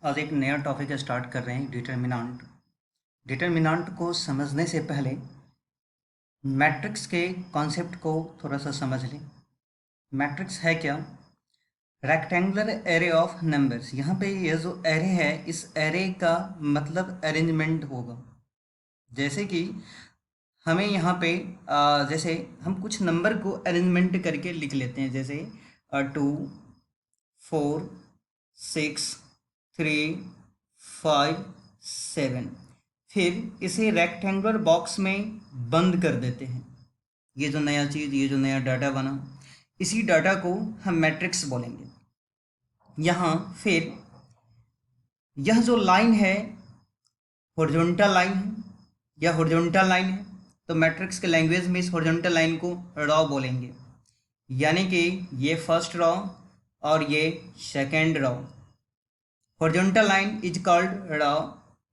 आज एक नया टॉपिक स्टार्ट कर रहे हैं डिटरमिनेंट। डिटरमिनेंट को समझने से पहले मैट्रिक्स के कॉन्सेप्ट को थोड़ा सा समझ लें। मैट्रिक्स है क्या? Rectangular array of numbers. यहाँ पे ये जो एरे है, इस एरे का मतलब अरेंजमेंट होगा। जैसे कि हमें यहाँ पे जैसे हम कुछ नंबर को अरेंजमेंट करके लिख लेते हैं, जैसे 2 4 6 3 5 7। फिर इसे रेक्टेंगुलर बॉक्स में बंद कर देते हैं। ये जो नया चीज़, ये जो नया डाटा बना, इसी डाटा को हम मैट्रिक्स बोलेंगे। यहाँ फिर यह जो लाइन है हॉरिजॉन्टल लाइन है, यह हॉरिजॉन्टल लाइन है, तो मैट्रिक्स के लैंग्वेज में इस हॉरिजॉन्टल लाइन को रॉ बोलेंगे। यानी कि ये फर्स्ट रॉ और ये second raw. Horizontal line is called raw,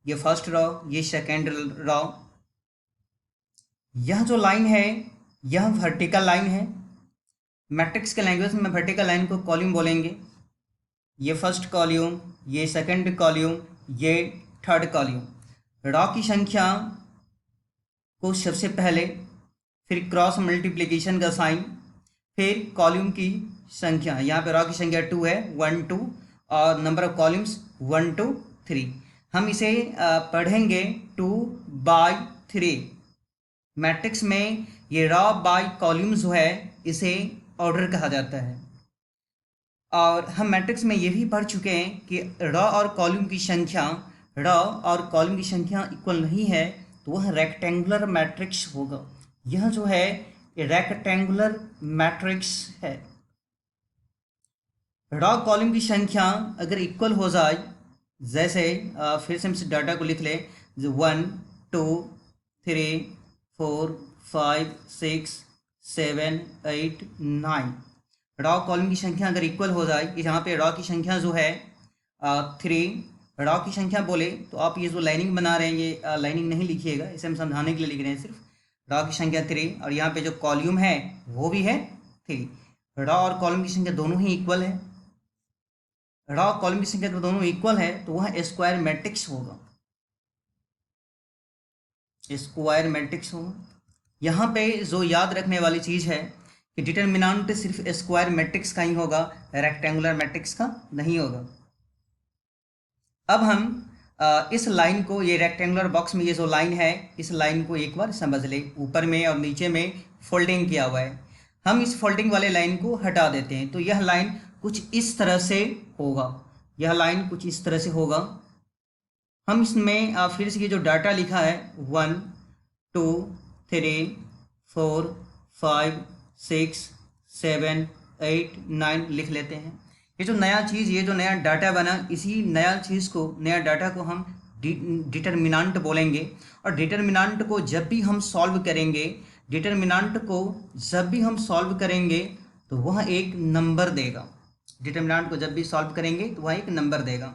ये फर्स्ट रॉ, ये सेकेंड रॉ। यह जो लाइन है यह वर्टिकल लाइन है। मैट्रिक्स के लैंग्वेज में वर्टिकल लाइन को कॉलम बोलेंगे। ये फर्स्ट कॉलम, ये सेकंड कॉलम, ये थर्ड कॉलम। रॉ की संख्या को सबसे पहले, फिर क्रॉस मल्टीप्लिकेशन का साइन, फिर कॉलम की संख्या। यहाँ पे रॉ की संख्या 2 है, 1 2, और नंबर ऑफ कॉलम्स 1 2 3। हम इसे पढ़ेंगे 2/3। मैट्रिक्स में ये रॉ बाय कॉलम्स जो है इसे ऑर्डर कहा जाता है। और हम मैट्रिक्स में ये भी पढ़ चुके हैं कि रॉ और कॉलम की संख्या, रॉ और कॉलम की संख्या इक्वल नहीं है तो वह रेक्टेंगुलर मैट्रिक्स होगा। यह जो है रेक्टेंगुलर मैट्रिक्स है। रॉ कॉलम की संख्या अगर इक्वल हो जाए, जैसे फिर से हम इस डाटा को लिख ले, 1 2 3 4 5 6 7 8 9। रॉ कॉलम की संख्या अगर इक्वल हो जाए, यहाँ पे रॉ की संख्या जो है 3, रॉ की संख्या बोले तो आप ये जो लाइनिंग बना रहे हैं, ये लाइनिंग नहीं लिखिएगा, इसे हम समझाने के लिए लिख रहे हैं। सिर्फ रॉ की संख्या 3 और यहाँ पे जो कॉलम है वो भी है 3। रॉ और कॉलम की संख्या दोनों ही इक्वल है। रॉ कॉलम की संख्या अगर दोनों इक्वल है तो वह स्क्वायर मैट्रिक्स होगा, स्क्वायर मैट्रिक्स होगा। यहाँ पे जो याद रखने वाली चीज़ है कि डिटरमिनेंट सिर्फ स्क्वायर मैट्रिक्स का ही होगा, रेक्टेंगुलर मैट्रिक्स का नहीं होगा। अब हम इस लाइन को, ये रेक्टेंगुलर बॉक्स में ये जो लाइन है, इस लाइन को एक बार समझ ले। ऊपर में और नीचे में फोल्डिंग किया हुआ है, हम इस फोल्डिंग वाले लाइन को हटा देते हैं तो यह लाइन कुछ इस तरह से होगा। यह लाइन कुछ इस तरह से होगा। हम इसमें फिर से ये जो डाटा लिखा है 1 2 3 4 5 6 7 8 9 लिख लेते हैं। ये जो नया चीज़, ये जो नया डाटा बना, इसी नया चीज़ को, नया डाटा को हम डिटरमिनेंट बोलेंगे। और डिटरमिनेंट को जब भी हम सॉल्व करेंगे, डिटरमिनेंट को जब भी हम सॉल्व करेंगे तो वह एक नंबर देगा। डिटरमिनेंट को जब भी सॉल्व करेंगे तो वह एक नंबर देगा।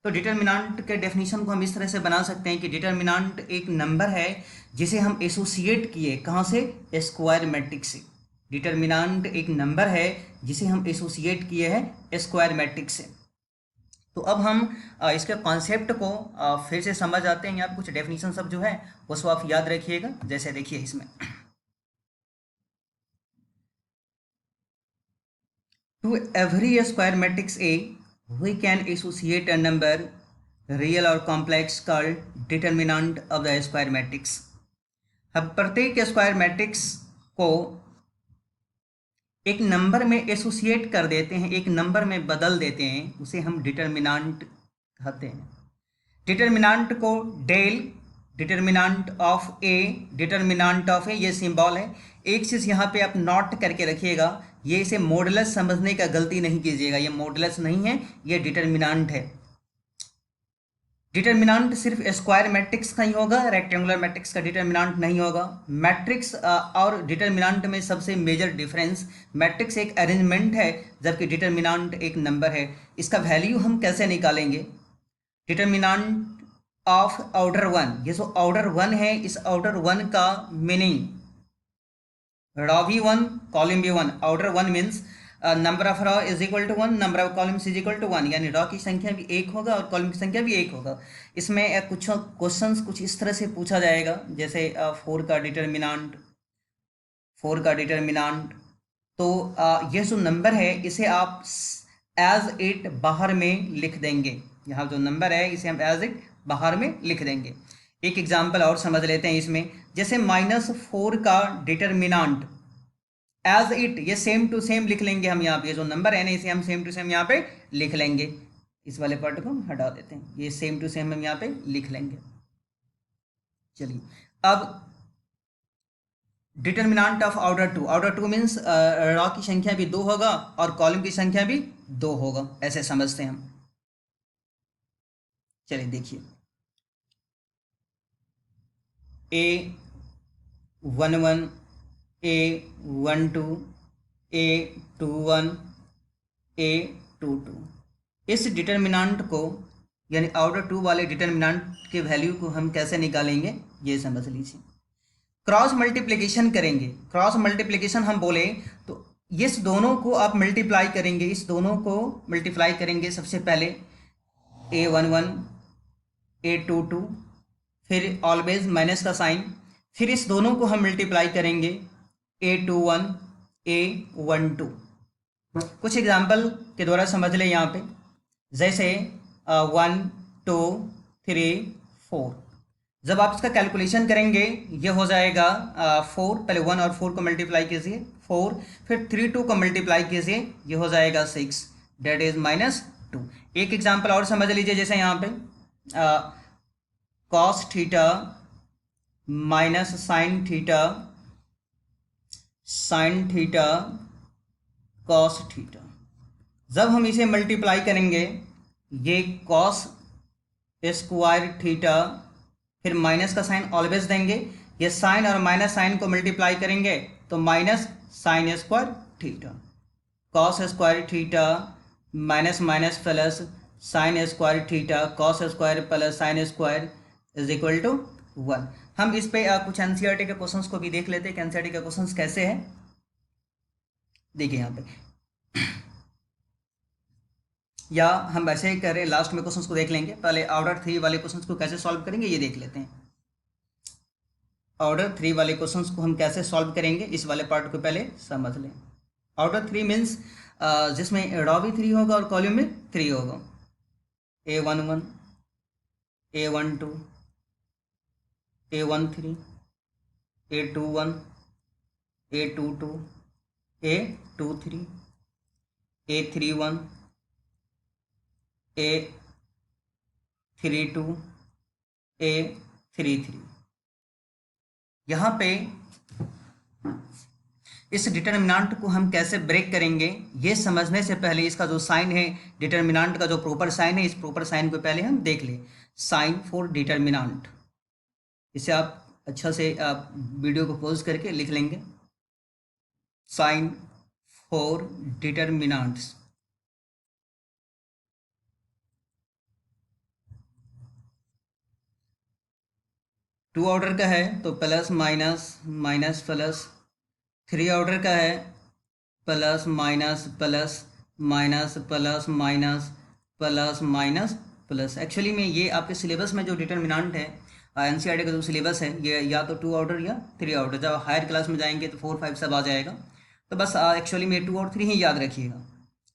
तो डिटरमिनेंट के डेफिनेशन को हम इस तरह से बना सकते हैं कि डिटरमिनेंट एक नंबर है जिसे हम एसोसिएट किए, कहाँ से? स्क्वायर मैट्रिक्स से। डिटरमिनेंट एक नंबर है जिसे हम एसोसिएट किए हैं स्क्वायर मैट्रिक्स से। तो अब हम इसके कॉन्सेप्ट को फिर से समझ आते हैं। यहाँ पे कुछ डेफिनेशन सब जो है वो सब आप याद रखिएगा। जैसे देखिए इसमें, to every square matrix A we can associate a number, real or complex, called determinant of the square matrix। हम प्रत्येक स्क्वायर मैट्रिक्स को एक नंबर में एसोसिएट कर देते हैं, एक नंबर में बदल देते हैं, उसे हम डिटरमिनेंट कहते हैं। डिटरमिनेंट को del, determinant of A, determinant of A, ये सिंबल है। एक चीज़ यहाँ पे आप नोट करके रखिएगा, ये इसे मॉडुलस समझने का गलती नहीं कीजिएगा, ये मॉडुलस नहीं है, ये डिटरमिनेंट है। डिटरमिनेंट सिर्फ स्क्वायर मैट्रिक्स का ही होगा, रेक्टेंगुलर मैट्रिक्स का डिटरमिनेंट नहीं होगा। मैट्रिक्स और डिटरमिनेंट में सबसे मेजर डिफरेंस, मैट्रिक्स एक अरेंजमेंट है जबकि डिटरमिनेंट एक नंबर है। इसका वैल्यू हम कैसे निकालेंगे? डिटरमिनेंट ऑफ ऑर्डर 1, ये जो ऑर्डर 1 है, इस ऑर्डर 1 का मीनिंग रॉ भी 1 कॉलम भी 1। Order 1 means number of row is equal to 1, number of columns is equal to 1, यानी रो की संख्या भी एक होगा और कॉलम की संख्या भी एक होगा। इसमें कुछ क्वेश्चंस कुछ इस तरह से पूछा जाएगा, जैसे 4 का डिटर्मिनांट। तो ये जो नंबर है इसे आप एज इट बाहर में लिख देंगे। यहाँ जो नंबर है इसे हम एज इट बाहर में लिख देंगे। एक एग्जांपल और समझ लेते हैं इसमें, जैसे -4 का डिटर्मिनांट एज इट, ये सेम टू सेम लिख लेंगे हम यहाँ पे। ये जो नंबर है ना इसे हम सेम टू सेम यहाँ पे लिख लेंगे। इस वाले पार्ट को हम हटा देते हैं, ये सेम टू सेम हम यहाँ पे लिख लेंगे। चलिए अब determinant of order 2 means raw की संख्या भी 2 होगा और कॉलम की संख्या भी 2 होगा, ऐसे समझते हैं हम। चलिए देखिए, A11, A12, A21, A22, इस डिटर्मिनांट को यानी ऑर्डर 2 वाले डिटर्मिनांट के वैल्यू को हम कैसे निकालेंगे ये समझ लीजिए। क्रॉस मल्टीप्लिकेशन करेंगे। क्रॉस मल्टीप्लिकेशन हम बोले तो इस दोनों को आप मल्टीप्लाई करेंगे, इस दोनों को मल्टीप्लाई करेंगे। सबसे पहले A11, A22, फिर ऑलवेज माइनस का साइन, फिर इस दोनों को हम मल्टीप्लाई करेंगे A21, A12। कुछ एग्जाम्पल के द्वारा समझ लें यहाँ पे, जैसे 1, 2, 3, 4। जब आप इसका कैलकुलेशन करेंगे ये हो जाएगा 4, पहले 1 और 4 को मल्टीप्लाई कीजिए 4, फिर 3, 2 को मल्टीप्लाई कीजिए, ये हो जाएगा 6, डेट इज -2। एक एग्जांपल और समझ लीजिए, जैसे यहाँ पे cos theta minus sine theta cos theta. जब हम इसे मल्टीप्लाई करेंगे, ये cos स्क्वायर थीटा, फिर माइनस का साइन ऑलवेज देंगे, ये साइन और माइनस साइन को मल्टीप्लाई करेंगे तो minus sine square theta, cos square theta minus minus plus sine square theta, cos square plus sine square is equal to 1। हम इस पे कुछ एनसीईआरटी के क्वेश्चंस को भी देख लेते हैं कि एनसीईआरटी के क्वेश्चंस कैसे हैं। देखिए यहाँ पे, या हम वैसे ही करें, लास्ट में क्वेश्चंस को देख लेंगे। पहले ऑर्डर 3 वाले क्वेश्चंस को कैसे सॉल्व करेंगे ये देख लेते हैं। ऑर्डर 3 वाले क्वेश्चंस को हम कैसे सॉल्व करेंगे इस वाले पार्ट को पहले समझ लें। ऑर्डर 3 मीन्स जिसमें रॉ भी 3 होगा और कॉलम में 3 होगा। A11, A12, A13, A21, A22, A23, A31, A32, A33। यहाँ पे इस डिटर्मिनांट को हम कैसे ब्रेक करेंगे ये समझने से पहले इसका जो साइन है, डिटर्मिनांट का जो प्रॉपर साइन है, इस प्रॉपर साइन को पहले हम देख लें। साइन फॉर डिटर्मिनांट, इसे आप अच्छा से आप वीडियो को पॉज करके लिख लेंगे। Sign for determinants, two order का है तो plus minus minus plus, 3 order का है plus minus plus minus plus minus plus minus plus. Actually में ये आपके सिलेबस में जो डिटर्मिनांट है, एनसीईआरटी का जो सिलेबस है, ये या तो 2 ऑर्डर या 3 ऑर्डर। जब हायर क्लास में जाएंगे तो 4, 5 सब आ जाएगा। तो बस एक्चुअली में 2 और 3 ही याद रखिएगा।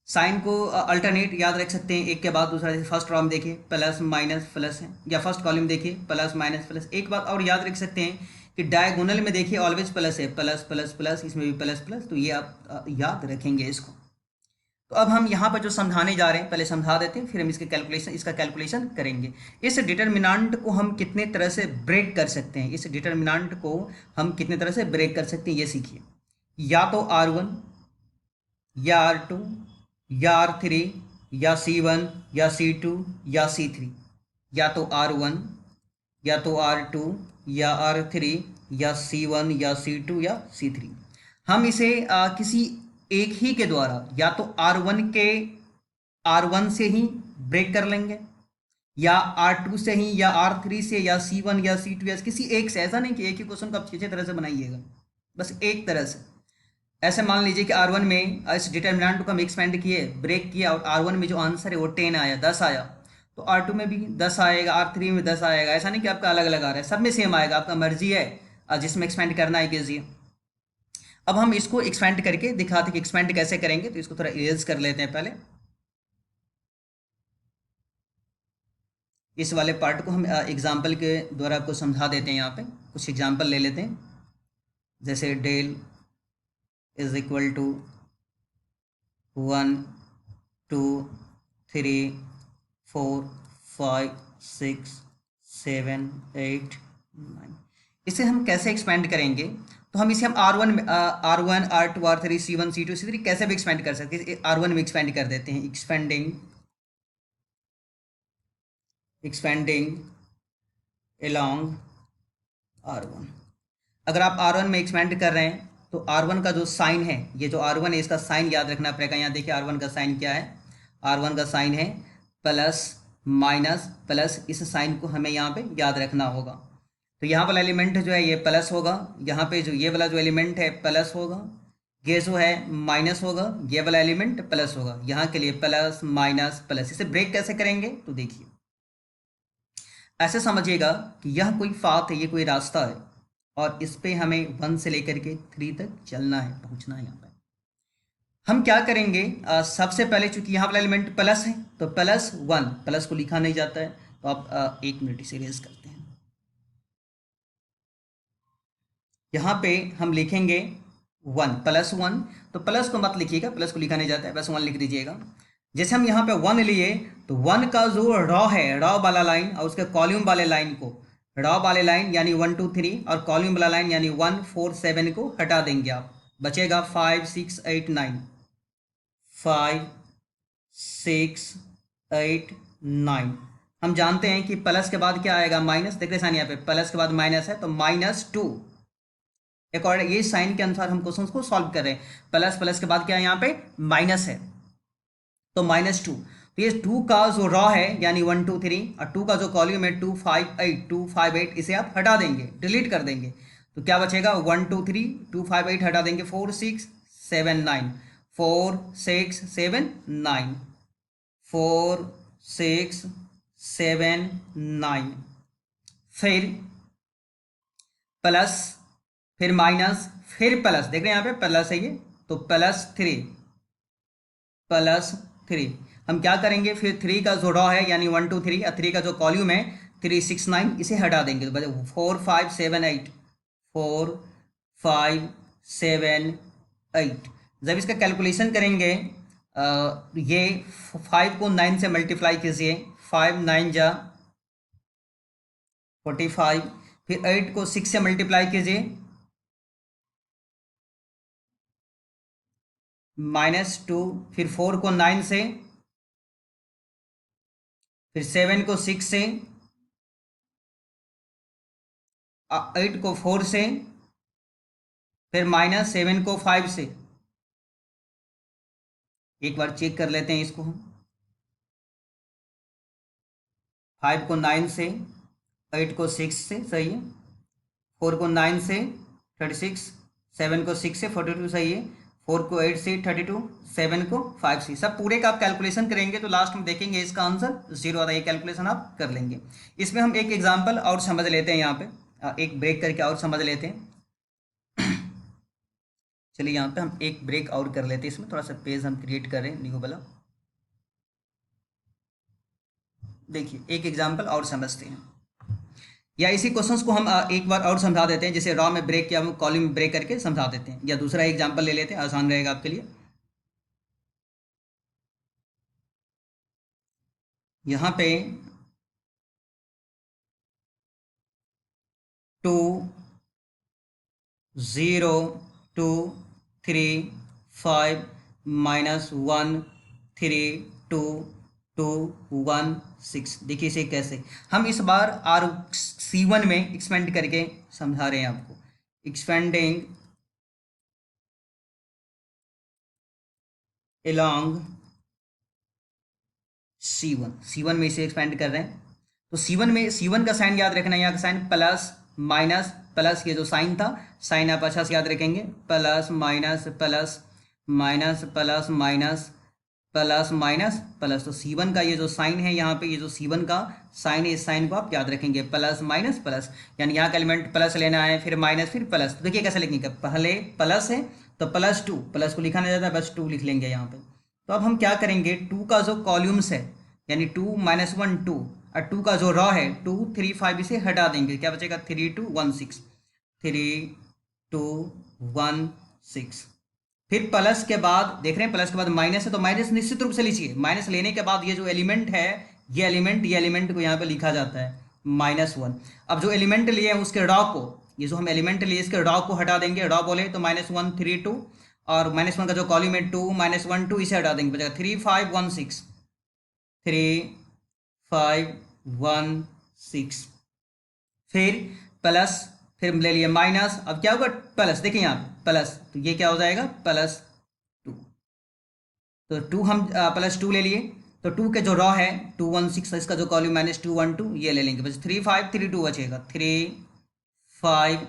साइन को अल्टरनेट याद रख सकते हैं, एक के बाद दूसरा। जैसे फर्स्ट रॉ में देखिए प्लस माइनस प्लस है, या फर्स्ट कॉलम देखिए प्लस माइनस प्लस। एक बात और याद रख सकते हैं कि डायगोनल में देखिए ऑलवेज प्लस है, प्लस प्लस प्लस, इसमें भी प्लस प्लस, तो ये आप याद रखेंगे इसको। तो अब हम यहाँ पर जो समझाने जा रहे हैं पहले समझा देते हैं, फिर हम इसका कैलकुलेशन करेंगे। इस डिटर्मिनांट को हम कितने तरह से ब्रेक कर सकते हैं, इस डिटर्मिनांट को हम कितने तरह से ब्रेक कर सकते हैं ये सीखिए। या तो R1 या R2 या R3 या C1 या C2 या C3, या तो R1 या तो R2 या R3 या C1 या C2 या C3। हम इसे किसी एक ही के द्वारा, या तो R1 से ही ब्रेक कर लेंगे, या R2 से ही, या R3 से, या C1 या C2 या किसी एक से। ऐसा नहीं कि एक ही क्वेश्चन को आप 6 तरह से बनाइएगा, बस एक तरह से। ऐसे मान लीजिए कि R1 में इस डिटर्मिनेंट को हम एक्सपेंड किए, ब्रेक किया, और R1 में जो आंसर है वो 10 आया, 10 आया, तो R2 में भी 10 आएगा, R3 में 10 आएगा। ऐसा नहीं कि आपका अलग अलग आ रहा है, सब में सेम आएगा, आपका मर्जी है जिसमें एक्सपेंड करना है कीजिए। अब हम इसको एक्सपेंड करके दिखाते कि एक्सपेंड कैसे करेंगे, तो इसको थोड़ा इरेज कर लेते हैं पहले। इस वाले पार्ट को हम एग्जाम्पल के द्वारा आपको समझा देते हैं। यहाँ पे कुछ एग्जाम्पल ले लेते हैं, जैसे डेल इज इक्वल टू 1 2 3 4 5 6 7 8 9। इसे हम कैसे एक्सपेंड करेंगे, तो हम इसे हम R1 में R1 R2 R3 C1 C2 इसी तरीके कैसे भी एक्सपेंड कर सकते हैं। R1 में एक्सपेंड कर देते हैं, एक्सपेंडिंग along R1। अगर आप R1 में एक्सपेंड कर रहे हैं तो R1 का जो साइन है, ये जो R1 है इसका साइन याद रखना पड़ेगा। यहाँ देखिए R1 का साइन क्या है, R1 का साइन है प्लस माइनस प्लस, इस साइन को हमें यहाँ पे याद रखना होगा। तो यहाँ वाला एलिमेंट जो है ये प्लस होगा, यहाँ पे जो ये वाला जो एलिमेंट है प्लस होगा, ये जो है माइनस होगा, ये वाला एलिमेंट प्लस होगा। यहाँ के लिए प्लस माइनस प्लस, इसे ब्रेक कैसे करेंगे तो देखिए ऐसे समझिएगा कि यह कोई पाथ है, ये कोई रास्ता है, और इस पे हमें 1 से लेकर के 3 तक चलना है, पहुंचना है। यहाँ पे हम क्या करेंगे, सबसे पहले चूंकि यहाँ वाला एलिमेंट प्लस है तो +1, प्लस को लिखा नहीं जाता है, तो आप 1 मिनट इसे इरेज करते हैं। यहाँ पे हम लिखेंगे 1 +1, तो प्लस को मत लिखिएगा, प्लस को लिखा नहीं जाता है, बस 1 लिख दीजिएगा। जैसे हम यहाँ पे 1 लिए तो 1 का जो रॉ है, रॉ वाला लाइन, और उसके कॉलम वाले लाइन को, रॉ वाले लाइन यानी 1 2 3 और कॉलम वाला लाइन यानी 1 4 7 को हटा देंगे आप, बचेगा 5 6 8 9, 5 6 8 9। हम जानते हैं कि प्लस के बाद क्या आएगा, माइनस। देख रहे हैं यहाँ पे प्लस के बाद माइनस है, तो -2। अकॉर्डिंग ये साइन के अनुसार हम क्वेश्चन को सॉल्व कर रहे हैं। प्लस प्लस के बाद क्या है, यहाँ पे माइनस है, तो -2। तो ये 2 का जो रॉ है यानी 1 2 3 और 2 का जो कॉलम है 2 5 8 2 5 8, इसे आप हटा देंगे, डिलीट कर देंगे, तो क्या बचेगा 1 2 3 2 5 8 हटा देंगे, 4 6 7 9, 4 6 7 9, 4 6 7 9, फिर प्लस, फिर माइनस, फिर प्लस। देख रहे हैं यहाँ पे प्लस है ये, तो +3 हम क्या करेंगे, फिर 3 का जो रॉ है यानी 1 2 3 और 3 का जो कॉलम है 3 6 9, इसे हटा देंगे, तो बचे 4 5 7 8, 4 5 7 8। जब इसका कैलकुलेशन करेंगे, ये 5 को 9 से मल्टीप्लाई कीजिए, 5 9 जा 45, फिर 8 को 6 से मल्टीप्लाई कीजिए, -2, फिर 4 को 9 से, फिर 7 को 6 से, 8 को 4 से, फिर -7 को 5 से। एक बार चेक कर लेते हैं इसको हम, 5 को 9 से, 8 को 6 से, सही है, 4 को 9 से 36, 7 को 6 से 42, सही है, 4 को 8 से 32, 7 को 5 से। सब पूरे का आप कैलकुलेशन करेंगे तो लास्ट में देखेंगे इसका आंसर 0 आता है। ये कैलकुलेशन आप कर लेंगे। इसमें हम एक एग्जाम्पल और समझ लेते हैं, यहाँ पे एक ब्रेक करके और समझ लेते हैं। चलिए यहाँ पे हम एक ब्रेक और कर लेते हैं, इसमें थोड़ा सा पेज हम क्रिएट करें न्यू वाला। देखिए एक एग्जाम्पल और समझते हैं, या इसी क्वेश्चंस को हम एक बार और समझा देते हैं, जैसे रॉ में ब्रेक किया हम कॉलम में ब्रेक करके समझा देते हैं, या दूसरा एग्जाम्पल ले लेते हैं, आसान रहेगा आपके लिए। यहाँ पे 2 0 2 3 5 -1 3 2 2 1 6। देखिए इसे कैसे हम इस बार C1 में एक्सपेंड करके समझा रहे हैं आपको, एक्सपेंडिंग along C1 में इसे एक्सपेंड कर रहे हैं। तो C1 में C1 का साइन याद रखना है, यहाँ का साइन प्लस माइनस प्लस ये जो साइन था, साइन आप अच्छा से याद रखेंगे, plus minus plus minus plus minus plus minus plus. तो C1 का ये जो साइन है यहाँ पे, ये जो C1 का साइन है, इस साइन को आप याद रखेंगे, प्लस माइनस प्लस, यानी यहाँ का एलिमेंट प्लस लेना है, फिर माइनस, फिर प्लस। तो देखिए कैसे लिखेंगे, पहले प्लस है तो +2, प्लस को लिखा नहीं जाता, बस 2 लिख लेंगे यहाँ पे। तो अब हम क्या करेंगे, 2 का जो कॉलम्स है, यानी 2 -1 2, और 2 का जो रॉ है 2 3 5 इसे हटा देंगे, क्या बचेगा 3 2 1 6, 3 2 1 6। फिर प्लस के बाद देख रहे हैं, प्लस के बाद माइनस है, तो माइनस निश्चित रूप से लीजिए, माइनस लेने के बाद ये जो एलिमेंट है, ये एलिमेंट को यहाँ पे लिखा जाता है -1। अब जो एलिमेंट लिए हैं उसके रॉ को, ये जो हम एलिमेंट लिए इसके रॉ को हटा देंगे, रॉ बोले तो -1 3 2, और -1 का जो कॉलम है 2 -1 2, इसे हटा देंगे, बचेगा 3 5 1 6, 3 5 1 6। फिर प्लस, फिर ले लिए माइनस, अब क्या होगा प्लस, देखिए यहाँ प्लस, तो ये क्या हो जाएगा +2। तो 2 हम +2 ले लिए, तो 2 के जो रॉ है 2 1 6, इसका जो कॉलम -2 1 2, ये ले लेंगे, बस 3 5 3 2 बचेगा, 3 5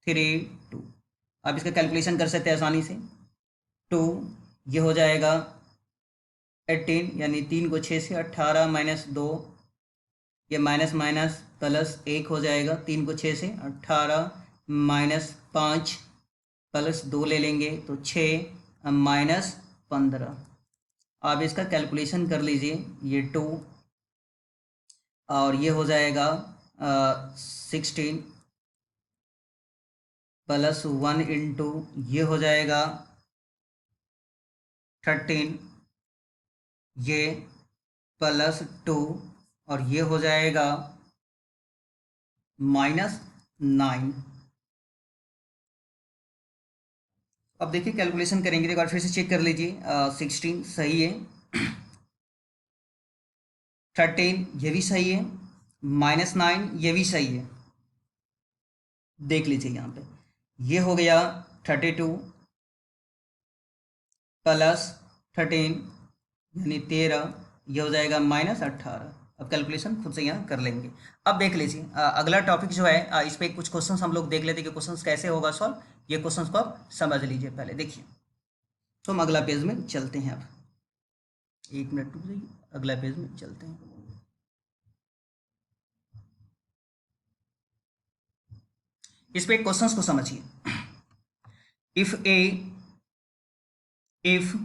3 2। अब इसका कैलकुलेशन कर सकते हैं आसानी से, 2 ये हो जाएगा 18, यानी 3 को 6 से 18 -2, ये माइनस माइनस प्लस 1 हो जाएगा, 3 को 6 से 18 -5 प्लस 2 ले लेंगे तो 6 -15। आप इसका कैलकुलेशन कर लीजिए, ये 2 और ये हो जाएगा 16 प्लस 1 इंटू ये हो जाएगा 13, ये +2 और ये हो जाएगा -9। अब देखिए कैलकुलेशन करेंगे, एक बार फिर से चेक कर लीजिए, 16 सही है, 13 ये भी सही है, -9 ये भी सही है। देख लीजिए यहाँ पे, ये हो गया 32 प्लस 13 यानी 13, ये हो जाएगा -18। अब कैलकुलेशन खुद से यहाँ कर लेंगे। अब देख लीजिए अगला टॉपिक जो है, इस पे कुछ क्वेश्चंस हम लोग देख लेते हैं कि क्वेश्चंस कैसे होगा सॉल्व। ये क्वेश्चंस को आप समझ लीजिए पहले, देखिए। तो हम अगला पेज में चलते हैं, अब 1 मिनट रुक जाइए, अगला पेज में चलते हैं। इस पे क्वेश्चंस को समझिए। If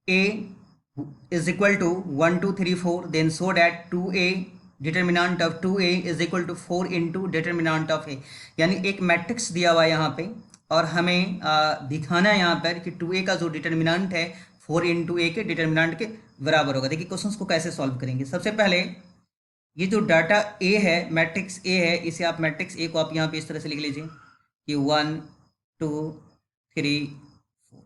a is equal to 1 2 3 4, then show that 2a determinant of 2a is equal to 4 into determinant of a। यानी एक मैट्रिक्स दिया हुआ है यहाँ पे, और हमें दिखाना है यहाँ पर कि 2a का जो डिटर्मिनेंट है 4 इंटू ए के डिटर्मिनेंट के बराबर होगा। देखिए क्वेश्चंस को कैसे सॉल्व करेंगे। सबसे पहले ये जो डाटा a है, मैट्रिक्स a है, इसे आप मैट्रिक्स a को आप यहाँ पे इस तरह से लिख लीजिए कि 1 2 3 4।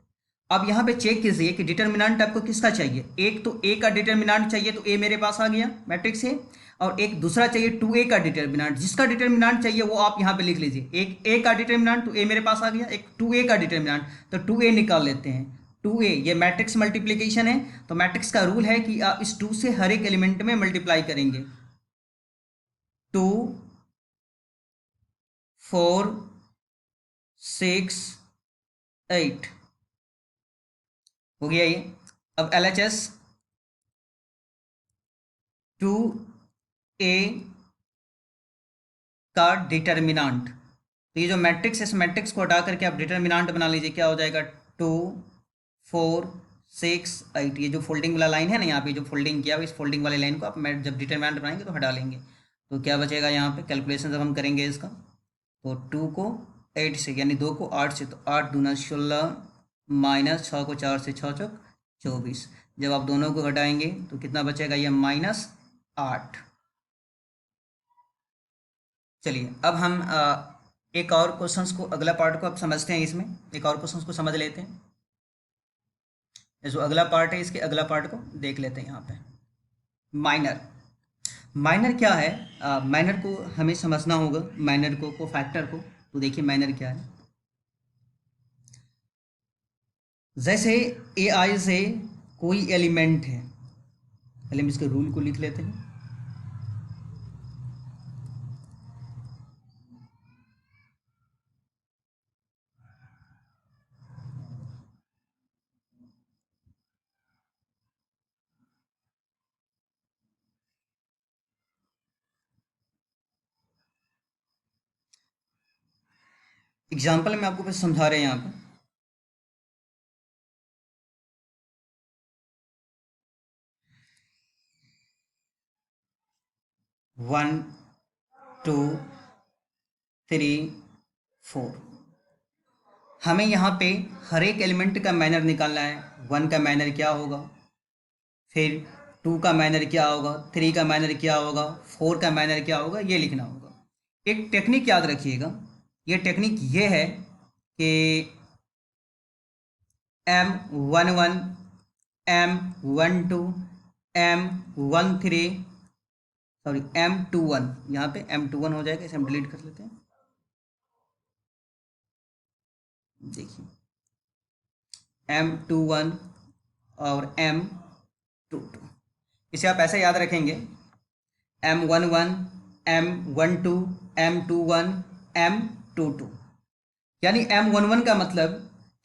अब यहाँ पे चेक कीजिए कि डिटर्मिनेंट आपको किसका चाहिए। एक तो a का डिटर्मिनेंट चाहिए, तो a मेरे पास आ गया मैट्रिक्स a, और एक दूसरा चाहिए 2a का डिटर्मिनेंट। जिसका डिटर्मिनेंट चाहिए वो आप यहाँ पे लिख लीजिए। एक a का डिटर्मिनेंट तो a मेरे पास आ गया, एक 2a का डिटर्मिनेंट, तो 2a निकाल लेते हैं। 2a ये मैट्रिक्स मल्टीप्लीकेशन है, तो मैट्रिक्स का रूल है कि आप इस 2 से हर एक एलिमेंट में मल्टीप्लाई करेंगे। 2 4 6 8 हो गया ये। अब LHS 2a का डिटर्मिनेंट, तो ये जो मैट्रिक्स है इस मैट्रिक्स को हटा करके आप डिटर्मिनेंट बना लीजिए। क्या हो जाएगा 2 4 6 8। ये जो फोल्डिंग वाला लाइन है ना, यहाँ पे जो फोल्डिंग किया इस फोल्डिंग वाले लाइन को आप जब डिटर्मिनेंट बनाएंगे तो हटा लेंगे। तो क्या बचेगा यहाँ पे, कैलकुलेशन जब हम करेंगे इसका, तो 2 को 8 से, यानी 2 को 8 से, तो 8 दूना 16 माइनस 6 को 4 से 6 चौक 24। जब आप दोनों को घटाएंगे तो कितना बचेगा, ये -8। चलिए अब हम एक और क्वेश्चंस को, अगला पार्ट को आप समझते हैं। इसमें एक और क्वेश्चंस को समझ लेते हैं। जो अगला पार्ट है इसके अगला पार्ट को देख लेते हैं यहाँ पे। माइनर, माइनर क्या है, माइनर को हमें समझना होगा, माइनर को फैक्टर को। तो देखिए माइनर क्या है। जैसे AI से कोई एलिमेंट है, पहले हम इसके रूल को लिख लेते हैं। एग्जाम्पल में आपको कुछ समझा रहे हैं यहाँ पे। One, two, three, four. हमें यहाँ पे हर एक एलिमेंट का माइनर निकालना है। वन का माइनर क्या होगा, फिर टू का माइनर क्या होगा, थ्री का माइनर क्या होगा, फोर का माइनर क्या होगा, ये लिखना होगा। एक टेक्निक याद रखिएगा, ये टेक्निक ये है कि M11, M12, M13, sorry M21, यहाँ पे M21 हो जाएगा, इसे हम डिलीट कर लेते हैं। देखिए M21 और M22, इसे आप ऐसे याद रखेंगे M11, M12, M21, M22। यानी M11 का मतलब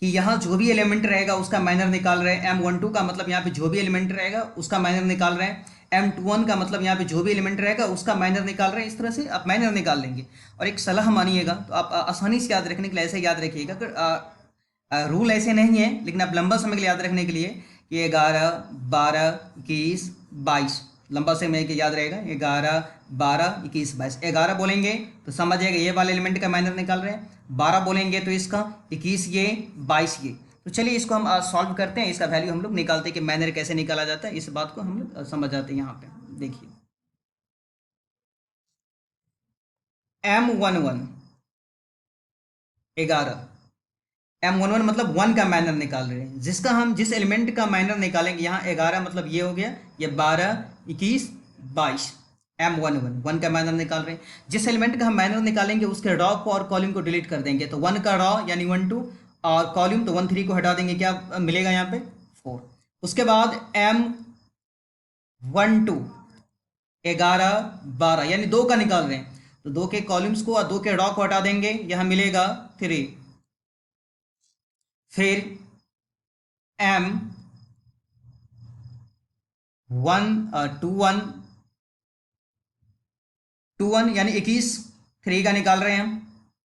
कि यहाँ जो भी एलिमेंट रहेगा उसका माइनर निकाल रहे हैं। M12 का मतलब यहाँ पे जो भी एलिमेंट रहेगा उसका माइनर निकाल रहे हैं। M21 का मतलब यहाँ पे जो भी एलिमेंट रहेगा उसका माइनर निकाल रहे हैं। इस तरह से आप माइनर निकाल लेंगे। और एक सलाह मानिएगा, तो आप आसानी से याद रखने के लिए ऐसे याद रखिएगा। रूल ऐसे नहीं है, लेकिन आप लंबा समय के लिए याद रखने के लिए कि 11, 12, 21, 22, लंबा समय के याद रहेगा। 11, 12, 21, 22। 11 बोलेंगे तो समझ जाएगा ये वाले एलिमेंट का माइनर निकाल रहे हैं। 12 बोलेंगे तो इसका, 21 ये, 22 ये। तो चलिए इसको हम सॉल्व करते हैं, इसका वैल्यू हम लोग निकालते हैं कि माइनर कैसे निकाला जाता है। इस बात को हम लोग समझ जाते हैं। यहाँ पे देखिए M11 11, M11 मतलब 1 का माइनर निकाल रहे हैं। जिस एलिमेंट का माइनर निकालेंगे, यहाँ 11 मतलब ये हो गया, ये 12, 21, 22। M11 1 का माइनर निकाल रहे हैं। जिस एलिमेंट का हम माइनर निकालेंगे उसके रॉ को और कॉलम को डिलीट कर देंगे। तो 1 का रॉ यानी 1 2 और कॉलम तो 1 3 को हटा देंगे, क्या मिलेगा यहाँ पे 4। उसके बाद M12 11, 12 यानी 2 का निकाल रहे हैं, तो 2 के कॉलम्स को और 2 के रॉ को हटा देंगे, यहाँ मिलेगा 3। फिर M21 21 यानी 21, 3 का निकाल रहे हैं हम।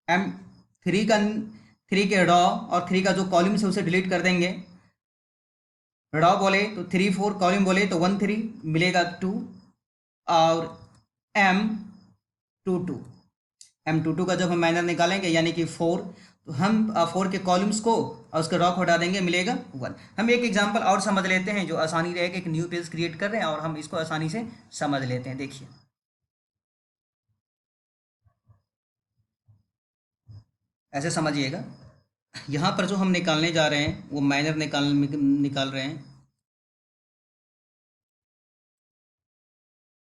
एम 3 के रॉ और 3 का जो कॉलम्स है उसे डिलीट कर देंगे। रॉ बोले तो 3 4, कॉलम बोले तो 1 3, मिलेगा 2। और M22 का जब हम माइनर निकालेंगे यानी कि 4, तो हम 4 के कॉलम्स को और उसके रॉ को हटा देंगे, मिलेगा 1। हम एक एग्जांपल और समझ लेते हैं जो आसानी रहेगा। एक न्यू पेज क्रिएट कर रहे हैं और हम इसको आसानी से समझ लेते हैं। देखिए ऐसे समझिएगा, यहाँ पर जो हम निकालने जा रहे हैं वो माइनर निकाल रहे हैं।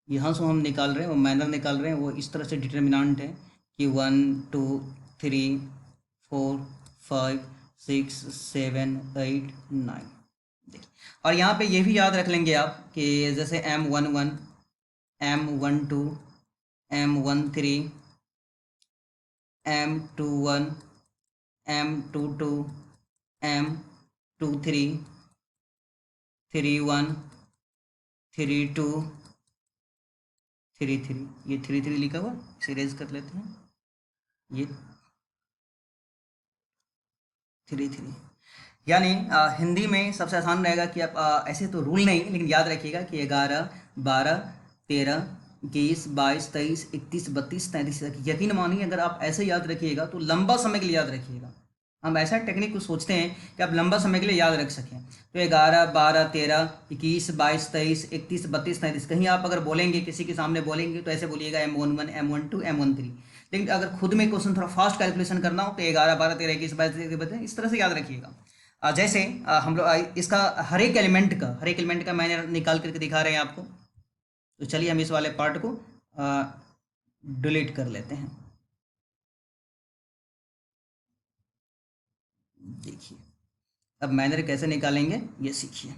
यहाँ से हम निकाल रहे हैं वो माइनर निकाल रहे हैं। वो इस तरह से डिटर्मिनेंट है कि 1 2 3 4 5 6 7 8 9। देखिए, और यहाँ पे ये भी याद रख लेंगे आप कि जैसे M11, M12, M13, M21, M22, M23, 31, 32, 33। ये 33 लिखा हुआ, इसे इरेज कर लेते हैं। ये 33 यानी हिंदी में सबसे आसान रहेगा कि आप ऐसे तो रूल नहीं लेकिन याद रखिएगा कि 11, 12, 13, 21, 22, 23, 31, 32, 33 तक। यकीन मानिए अगर आप ऐसे याद रखिएगा तो लंबा समय के लिए याद रखिएगा। हम ऐसा टेक्निक को सोचते हैं कि आप लंबा समय के लिए याद रख सकें। तो 11, 12, 13, 21, 22, 23, 31, 32, 33। कहीं आप अगर बोलेंगे, किसी के सामने बोलेंगे तो ऐसे बोलिएगा M11, M12, M13। लेकिन अगर खुद में क्वेश्चन थोड़ा फास्ट कैलकुलेशन करना हो तो 11, 12, 13, 21, 22, 23, इस तरह से याद रखिएगा। जैसे हम लोग इसका हर एक एलिमेंट का मैंने निकाल करके दिखा रहे हैं आपको। तो चलिए हम इस वाले पार्ट को डिलीट कर लेते हैं। देखिए अब माइनर कैसे निकालेंगे ये सीखिए।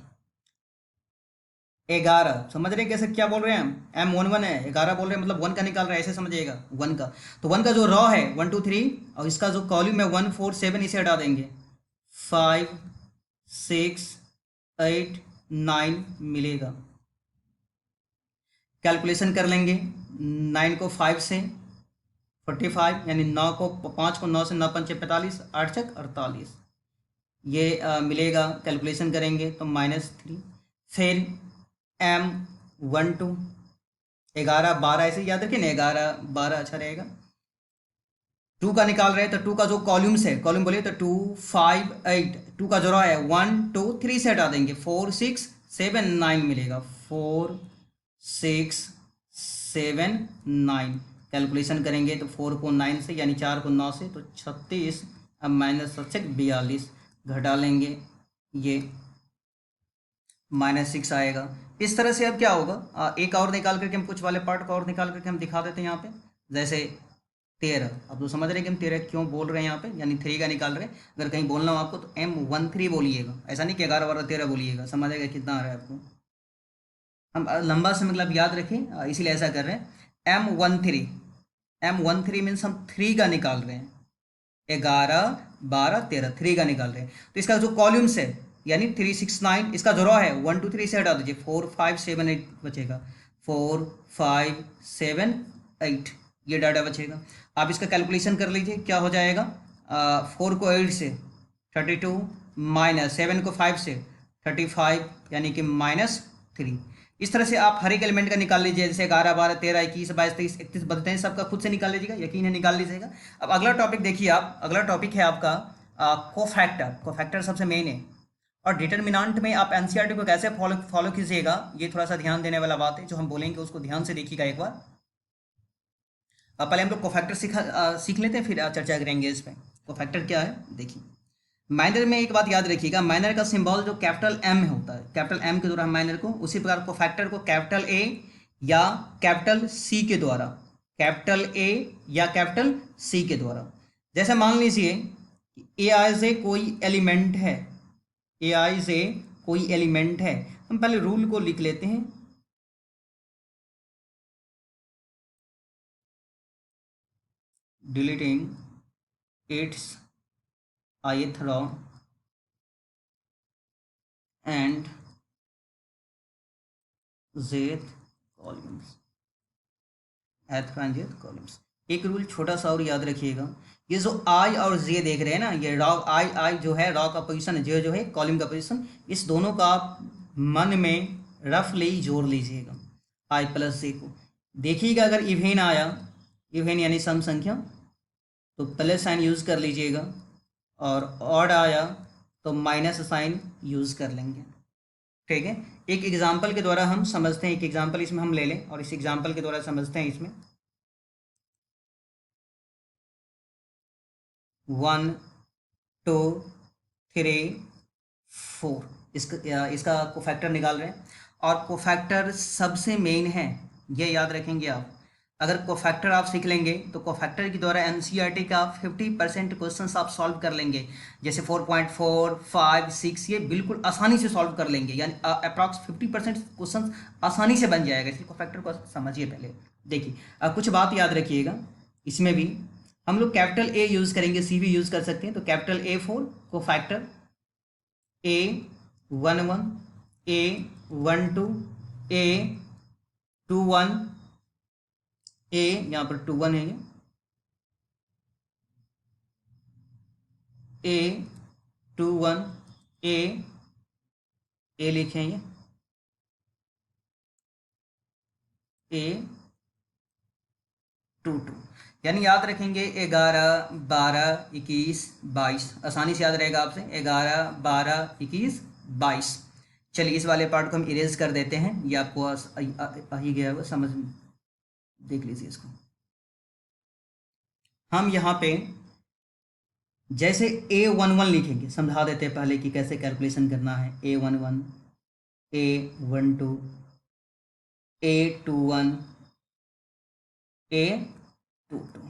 11 समझ रहे हैं कैसे, क्या बोल रहे हैं हम, M11 है, 11 बोल रहे हैं मतलब 1 का निकाल रहे हैं, ऐसे समझिएगा 1 का। तो 1 का जो रॉ है 1 2 3 और इसका जो कॉलम है 1 4 7, इसे हटा देंगे। 5 6 8 9 मिलेगा। कैलकुलेशन कर लेंगे 9 को 5 से, 45 यानी 9 को 5 को 9 से 9 पंचे 45, 8 छक 48, ये मिलेगा। कैलकुलेशन करेंगे तो -3। फिर M12 11 12, ऐसे याद रखिए ना, 11 12 अच्छा रहेगा। 2 का निकाल रहे हैं तो 2 का जो कॉलम्स है, कॉलम बोलिए तो 2 5 8, 2 का जो रो है 1 2 3 से हटा देंगे, 4 6 7 9 मिलेगा, 4 6 7 9। कैलकुलेशन करेंगे तो 4 को 9 से यानी 4 को 9 से तो 36, अब -42 घटा लेंगे, ये -6 आएगा। इस तरह से अब क्या होगा, एक और निकाल करके हम कुछ वाले पार्ट को और निकाल करके हम दिखा देते हैं यहाँ पे। जैसे 13, अब तो समझ रहे हैं कि हम 13 क्यों बोल रहे हैं यहाँ पे, यानी 3 का निकाल रहे हैं। अगर कहीं बोलना हो आपको तो M13 बोलिएगा, ऐसा नहीं कि 11 12 13 बोलिएगा, समझ आएगा कितना आ रहा है आपको। हम लंबा से मतलब याद रखें, इसीलिए ऐसा कर रहे हैं। M13 मीन्स हम 3 का निकाल रहे हैं, 11 12 13, 3 का निकाल रहे हैं। तो इसका जो कॉलम्स है यानी 3 6 9, इसका जो रो है 1 2 3 से हटा दीजिए, 4 5 7 8 बचेगा, 4 5 7 8, ये डाटा बचेगा। आप इसका कैलकुलेशन कर लीजिए, क्या हो जाएगा। 4 को 8 से 32, माइनस 7 को 5 से 35, यानी कि -3। इस तरह से आप हर एक एलिमेंट का निकाल लीजिए, जैसे 11 12 13 21 22 23 31 32, सबका खुद से निकाल लीजिएगा, यकीन है निकाल लीजिएगा। अब अगला टॉपिक देखिए आप, अगला टॉपिक है आपका कोफैक्टर। कोफैक्टर सबसे मेन है, और डिटरमिनेंट में आप एनसीईआरटी को कैसे फॉलो कीजिएगा, ये थोड़ा सा ध्यान देने वाला बात है, जो हम बोलेंगे उसको ध्यान से देखिएगा एक बार। पहले हम लोग कोफैक्टर सीख लेते हैं, फिर चर्चा करेंगे इस पर। कोफैक्टर क्या है देखिए। माइनर में एक बात याद रखिएगा, माइनर का सिंबल जो कैपिटल M में होता है, कैपिटल M के द्वारा हम माइनर को, उसी प्रकार कोफैक्टर को कैपिटल A या कैपिटल C के द्वारा, कैपिटल A या कैपिटल C के द्वारा। जैसे मान लीजिए ए आई से कोई एलिमेंट है, ए आई से कोई एलिमेंट है, हम पहले रूल को लिख लेते हैं। Deleting it's ith row and jth columns, th and jth columns। एक रूल छोटा सा और याद रखिएगा, ये जो आई और जे देख रहे हैं ना, ये रॉ आई जो है रॉ का पोजीशन है, जे जो है कॉलम का पोजीशन, इस दोनों का आप मन में रफली जोड़ लीजिएगा, आई प्लस जे को। देखिएगा अगर इवेन आया, इवेन यानी सम संख्या, तो प्लस साइन यूज़ कर लीजिएगा, और ऑड आया तो माइनस साइन यूज़ कर लेंगे, ठीक है। एक एग्जाम्पल के द्वारा हम समझते हैं, एक एग्जाम्पल इसमें हम ले लें और इस एग्जाम्पल के द्वारा समझते हैं। इसमें 1 2 3 4, इसका कोफैक्टर निकाल रहे हैं, और कोफैक्टर सबसे मेन है, ये याद रखेंगे आप। अगर कोफैक्टर आप सीख लेंगे तो कोफैक्टर के द्वारा एनसीईआरटी का 50% क्वेश्चंस आप सॉल्व कर लेंगे, जैसे 4.4 5 6, ये बिल्कुल आसानी से सॉल्व कर लेंगे, यानी अप्रॉक्स 50% क्वेश्चन आसानी से बन जाएगा। इसलिए कोफैक्टर को समझिए पहले। देखिए अब कुछ बात याद रखिएगा, इसमें भी हम लोग कैपिटल ए यूज़ करेंगे, सी भी यूज़ कर सकते हैं। तो capital A4 cofactor A11 A12 A21, ए यहाँ पर 21 है, A21 ए लिखें, ये A22, यानी याद रखेंगे 11 12 21 22, आसानी से याद रहेगा आपसे, 11 12 21 22। चलिए इस वाले पार्ट को हम इरेज कर देते हैं, ये आपको आ ही गया होगा समझ में, देख लीजिए इसको। हम यहाँ पे जैसे A11 लिखेंगे, समझा देते हैं पहले कि कैसे कैलकुलेशन करना है। A11 A12 A21 A22,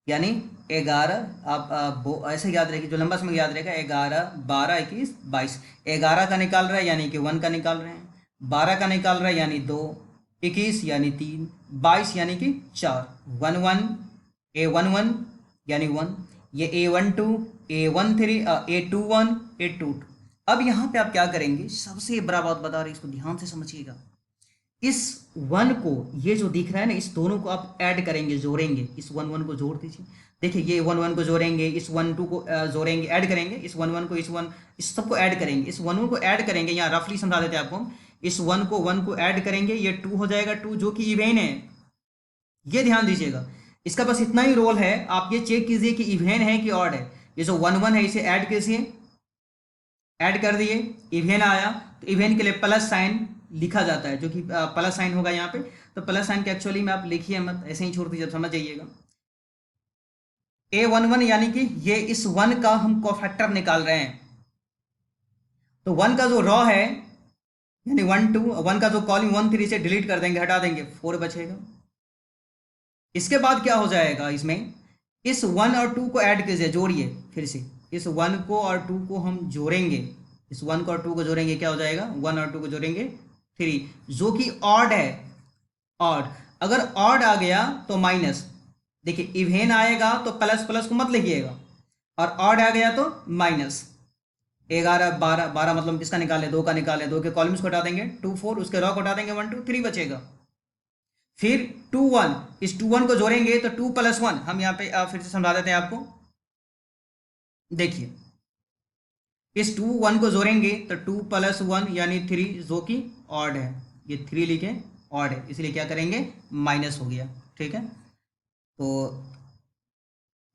यानी 11, आप ऐसे याद रखिए, जो लंबा समय याद रहेगा, 11 12 21 22। 11 का निकाल रहा है यानी कि 1 का निकाल रहे हैं, 12 का निकाल रहा है यानी 2, 21 यानी 3, 22 यानी कि 4, 11 A11 यानी 1, ये A12 A13 A21 A22। अब यहाँ पे आप क्या करेंगे, सबसे बड़ा बात बता रहे, इसको ध्यान से समझिएगा। इस वन को, ये जो दिख रहा है ना, इस दोनों को आप ऐड करेंगे, जोड़ेंगे, इस वन वन को जोड़ दीजिए। देखिए ये वन वन को जोड़ेंगे, इस वन टू को जोड़ेंगे, ऐड करेंगे, इस वन वन को, इस सबको ऐड करेंगे, इस वन वन को ऐड करेंगे। यहाँ रफली समझा देते हैं आपको हम। इस वन को ऐड करेंगे, ये टू हो जाएगा, टू जो कि इवेन है। ये ध्यान दीजिएगा, इसका बस इतना ही रोल है, आप ये चेक कीजिए कि इवेन है कि ऑड है। ये जो वन वन है इसे ऐड कीजिए, ऐड कर दिए, इवेन आया, तो इवेन के लिए प्लस साइन लिखा जाता है, जो कि प्लस साइन होगा यहाँ पे। तो प्लस साइन के एक्चुअली में आप लिखिए मत, ऐसे ही छोड़ दीजिए, समझ जाइएगा। A11 यानी कि ये इस वन का हम कोफैक्टर निकाल रहे हैं। तो वन का जो रॉ है, यानी वन का जो कॉलम 1 3 से डिलीट कर देंगे, हटा देंगे, 4 बचेगा। इसके बाद क्या हो जाएगा, इसमें इस 1 और 2 को ऐड कीजिए, जोड़िए फिर से, इस 1 को और 2 को हम जोड़ेंगे, इस 1 को और 2 को जोड़ेंगे, क्या हो जाएगा, 1 और 2 को जोड़ेंगे 3, जो कि ऑड है। ऑड, अगर ऑड आ गया तो माइनस, देखिए इवेन आएगा तो प्लस प्लस को मत लिखिएगा, और ऑड आ गया तो माइनस। 11 12 12 मतलब किसका निकालें, 2 का निकालें, 2 के कॉलम्स को हटा देंगे, 2 4, उसके रॉ को हटा देंगे, 1 2 3 बचेगा। फिर 2 1, इस 2 1 को जोड़ेंगे तो 2 + 1, हम यहाँ पे फिर से समझा देते हैं आपको। देखिए इस 2 1 को जोड़ेंगे तो 2 + 1 यानी 3, जो कि ऑड है, ये 3 लिखे ऑड है, इसलिए क्या करेंगे, माइनस हो गया। ठीक है, तो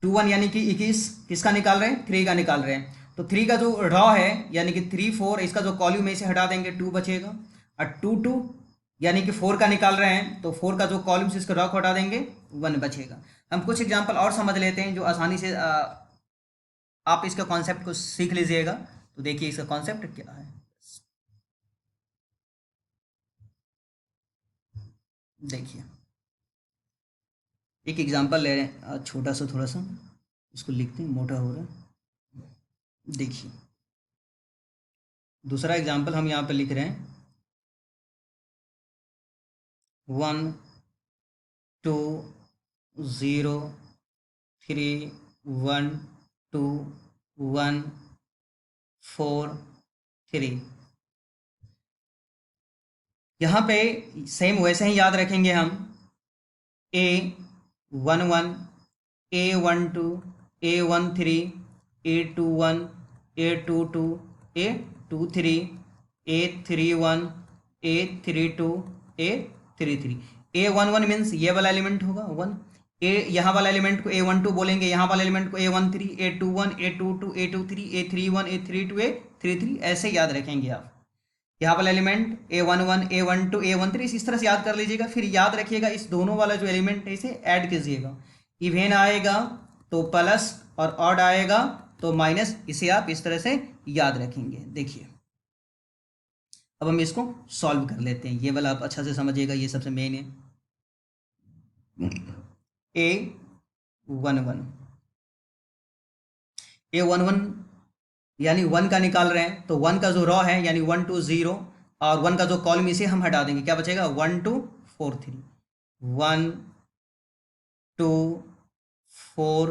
2 1 यानी कि 21, किसका निकाल रहे हैं, 3 का निकाल रहे हैं। तो 3 का जो रॉ है यानी कि 3 4, इसका जो कॉलम है इसे हटा देंगे, 2 बचेगा। और 2 2 यानी कि 4 का निकाल रहे हैं, तो 4 का जो कॉलम्स इसके रॉ को हटा देंगे, 1 बचेगा। हम कुछ एग्जांपल और समझ लेते हैं, जो आसानी से आप इसके कॉन्सेप्ट को सीख लीजिएगा। तो देखिए इसका कॉन्सेप्ट क्या है, देखिए एक एग्जांपल ले रहे हैं, छोटा सा, थोड़ा सा इसको लिखते हैं, मोटा हो रहा है। देखिए दूसरा एग्जांपल हम यहाँ पे लिख रहे हैं, 1 2 0 3 1 2 1 4 3। यहाँ पे सेम वैसे ही याद रखेंगे हम, A11 A12 A13 A21 A22 A23 A31 A32 A33। A11 means ये वाला एलिमेंट होगा 1, ए यहाँ वाला एलिमेंट को A12 बोलेंगे, यहाँ वाला एलिमेंट को A13 A21 A22 A23 A31 A32 A33, ऐसे याद रखेंगे आप। यहाँ वाला एलिमेंट A11 A12 A13, इस तरह से याद कर लीजिएगा। फिर याद रखिएगा इस दोनों वाला जो एलिमेंट है इसे ऐड कीजिएगा, इवेन आएगा तो प्लस और ऑड आएगा तो माइनस, इसे आप इस तरह से याद रखेंगे। देखिए अब हम इसको सॉल्व कर लेते हैं, ये वाला आप अच्छा से समझिएगा, ये सबसे मेन है। A11 यानी 1 का निकाल रहे हैं, तो 1 का जो रॉ है यानी 1 2 0, और 1 का जो कॉलम इसे हम हटा देंगे, क्या बचेगा, 1 2 4 3, 1 2 4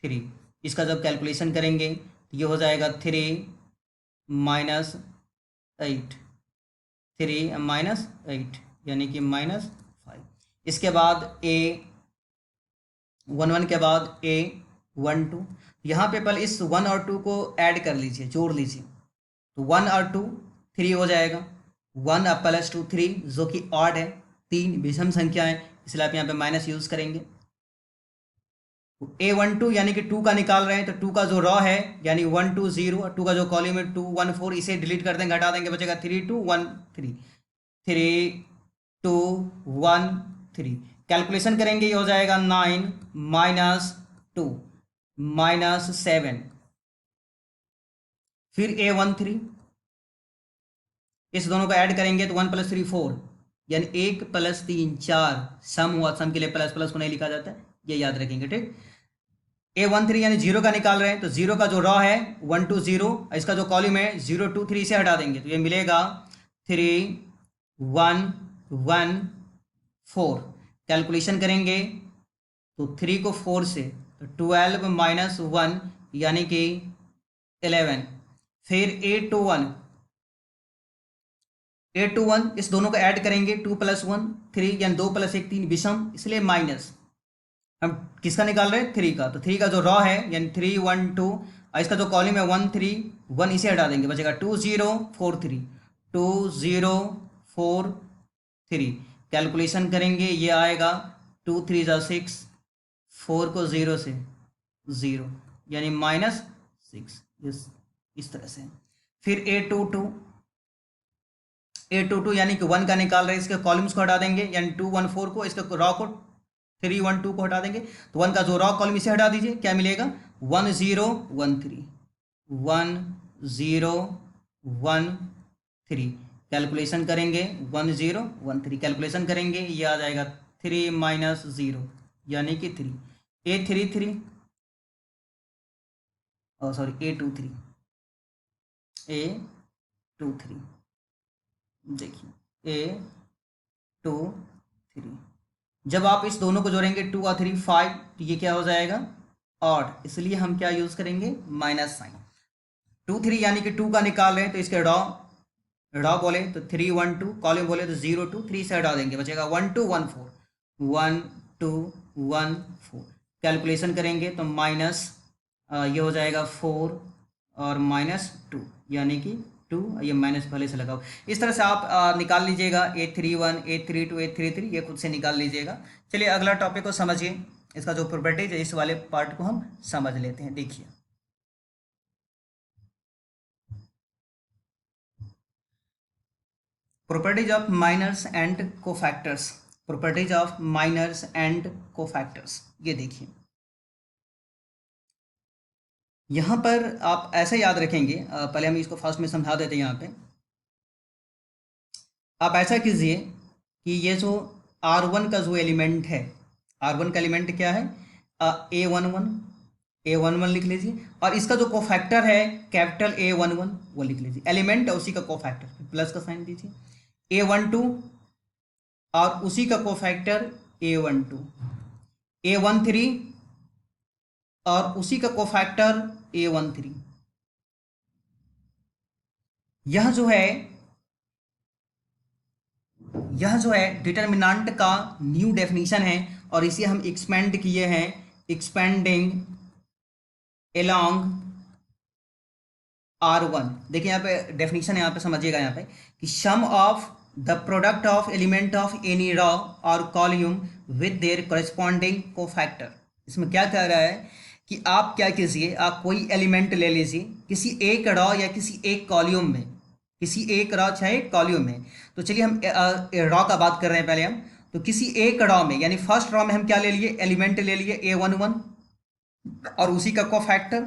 3। इसका जब कैलकुलेशन करेंगे तो ये हो जाएगा 3 - 8, 3 - 8 यानी कि -5। इसके बाद A11 के बाद A12, यहाँ पे पहले इस 1 और 2 को ऐड कर लीजिए, जोड़ लीजिए, तो 1 और 2 3 हो जाएगा, 1 + 2 3, जो कि ऑड है, 3 विषम संख्या है, इसलिए आप यहाँ पे माइनस यूज करेंगे। A12 यानी कि 2 का निकाल रहे हैं, तो 2 का जो रॉ है यानी 1 2 0, 2 का जो कॉलम है 2 1 4, इसे डिलीट कर देंगे, हटा देंगे, बचेगा 3 2 1 3, 3 2 1 3। कैलकुलेशन करेंगे, ये हो जाएगा 9 - 2 -7। फिर A13, इस दोनों को ऐड करेंगे तो 1 + 3 4, यानी 1 + 3 4, सम हुआ, सम के लिए प्लस प्लस को नहीं लिखा जाता है, ये याद रखेंगे। ठीक, A13 यानी 0 का निकाल रहे हैं, तो 0 का जो रॉ है 1 2 0, इसका जो कॉलम है 0 2 3 से हटा देंगे, तो ये मिलेगा 3 1 1 4। कैलकुलेशन करेंगे तो 3 को 4 से, तो 12 - 1 यानी कि 11। फिर A21, A21 इस दोनों को ऐड करेंगे, 2 + 1 3, यानी 2 + 1 3 विषम, इसलिए माइनस। हम किसका निकाल रहे हैं? 3 का। तो 3 का जो रॉ है यानी 3 1 2, और इसका जो कॉलम है 1 3 1, इसे हटा देंगे, बचेगा 2 0 4 3, 2 0 4 3। कैलकुलेशन करेंगे, ये आएगा 2 3 जा 6, 4 को 0 से 0, यानी -6। इस तरह से। फिर A22 यानी कि 1 का निकाल रहे हैं, इसके कॉलम्स को हटा देंगे, यानी 2 1 4 को, इसके रॉ को 3 1 2 को हटा देंगे। तो 1 का जो रॉ कॉलम इसे हटा दीजिए, क्या मिलेगा? 1 0 1 3, 1 0 1 3। कैलकुलेशन करेंगे 1 0 1 3, कैलकुलेशन करेंगे, ये आ जाएगा 3 - 0 यानी कि 3। A33 सॉरी A23 देखिए A23, जब आप इस दोनों को जोड़ेंगे 2 और 3 5, तो ये क्या हो जाएगा? ऑड, इसलिए हम क्या यूज करेंगे? Minus sign. 2 3 यानी कि 2 का निकाल रहे हैं, तो इसके रॉ बोले तो 3 1 2, कॉलम बोले तो 0 2 3 से हटा देंगे, बचेगा 1 2 1 4, 1 2 1 4। कैलकुलेशन करेंगे तो माइनस ये हो जाएगा 4 और -2, यानी कि 2, ये माइनस पहले से लगाओ। इस तरह से आप निकाल लीजिएगा A31 A32 A33, ये खुद से निकाल लीजिएगा। चलिए अगला टॉपिक को समझिए, इसका जो प्रॉपर्टीज है इस वाले पार्ट को हम समझ लेते हैं। देखिए properties of minors and cofactors, properties of minors and cofactors, ये देखिए यहाँ पर आप ऐसे याद रखेंगे। पहले हम इसको फर्स्ट में समझा देते हैं। यहाँ पे आप ऐसा कीजिए कि ये जो R1 का जो एलिमेंट है, R1 का एलिमेंट क्या है? A11 लिख लीजिए, और इसका जो कोफैक्टर है कैपिटल A11 वो लिख लीजिए। एलिमेंट है उसी का कोफैक्टर, प्लस का साइन दीजिए। A12 और उसी का कोफैक्टर A12, A13 और उसी का कोफैक्टर A13। यह जो है डिटर्मिनेंट का न्यू डेफिनेशन है, और इसे हम एक्सपेंड किए हैं, एक्सपेंडिंग एलोंग R1। देखिए यहाँ पे डेफिनेशन है, यहाँ पे समझिएगा यहाँ पे कि sum of the product of element of any row or column with their corresponding cofactor. इसमें क्या कह रहा है कि आप क्या कीजिए, आप कोई एलिमेंट ले लीजिए किसी एक रॉ या किसी एक कॉल्यूम में, किसी एक रॉ चाहे कॉल्यूम में। तो चलिए हम रॉ का बात कर रहे हैं पहले हम। तो किसी एक रॉ में, यानी फर्स्ट रॉ में हम क्या ले लिए? एलिमेंट ले लिए A11 और उसी का कोफैक्टर,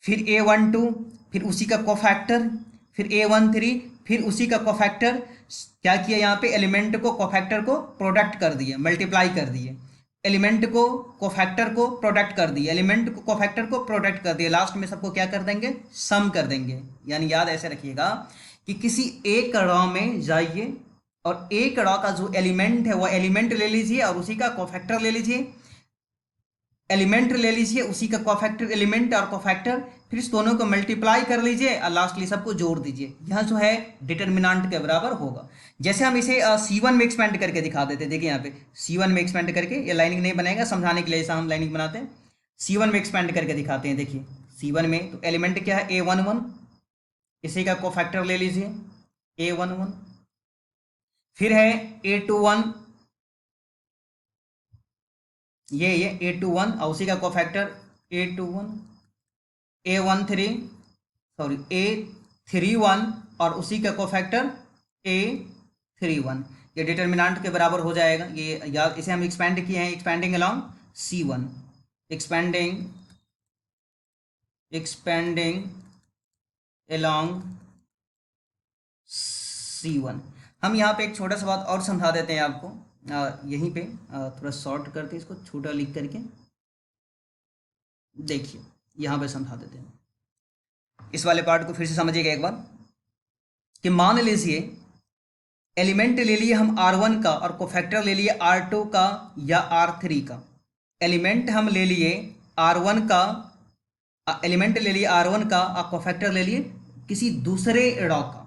फिर A12 फिर उसी का कोफैक्टर, फिर A13 फिर उसी का कोफैक्टर। क्या किया यहाँ पे? एलिमेंट को कोफैक्टर को प्रोडक्ट कर दिए, मल्टीप्लाई कर दिए। एलिमेंट को कोफैक्टर को प्रोडक्ट कर दिए, एलिमेंट को कोफैक्टर को प्रोडक्ट कर दिए। लास्ट में सबको क्या कर देंगे? सम कर देंगे। यानी याद ऐसे रखिएगा कि किसी एक रॉ में जाइए और एक रॉ का जो एलिमेंट है वो एलिमेंट ले लीजिए और उसी का कोफैक्टर ले लीजिए, एलिमेंट ले लीजिए उसी का कोफैक्टर, एलिमेंट और कोफैक्टर, फिर इस दोनों को मल्टीप्लाई कर लीजिए और लास्टली सबको जोड़ दीजिए। यह जो है डिटर्मिनेंट के बराबर होगा। जैसे हम इसे C1 में एक्सपेंड करके दिखा देते हैं। देखिए यहाँ पे C1 में एक्सपेंड करके, ये लाइनिंग नहीं बनाएगा, समझाने के लिए ऐसा हम लाइनिंग बनाते हैं। C1 में एक्सपेंड करके दिखाते हैं। देखिए C1 में तो एलिमेंट क्या है? A11, इसी का कोफैक्टर ले लीजिए A11, फिर है A21, ये A21 और उसी का cofactor A21, A13 sorry A31 और उसी का कोफैक्टर A31। ये डिटर्मिनेंट के बराबर हो जाएगा। ये याद, इसे हम एक्सपेंड किए हैं, expanding along C1, expanding along C1। हम यहाँ पे एक छोटा सा बात और समझा देते हैं आपको। यहीं पे थोड़ा शॉर्ट करते हैं इसको, छोटा लिख करके। देखिए यहाँ पे समझा देते हैं, इस वाले पार्ट को फिर से समझिएगा एक बार। कि मान लीजिए एलिमेंट ले लिए हम R1 का और कोफैक्टर ले लिए R2 का या R3 का। एलिमेंट हम ले लिए R1 का, एलिमेंट ले लिए R1 का और कोफैक्टर ले लिए किसी दूसरे रॉ का।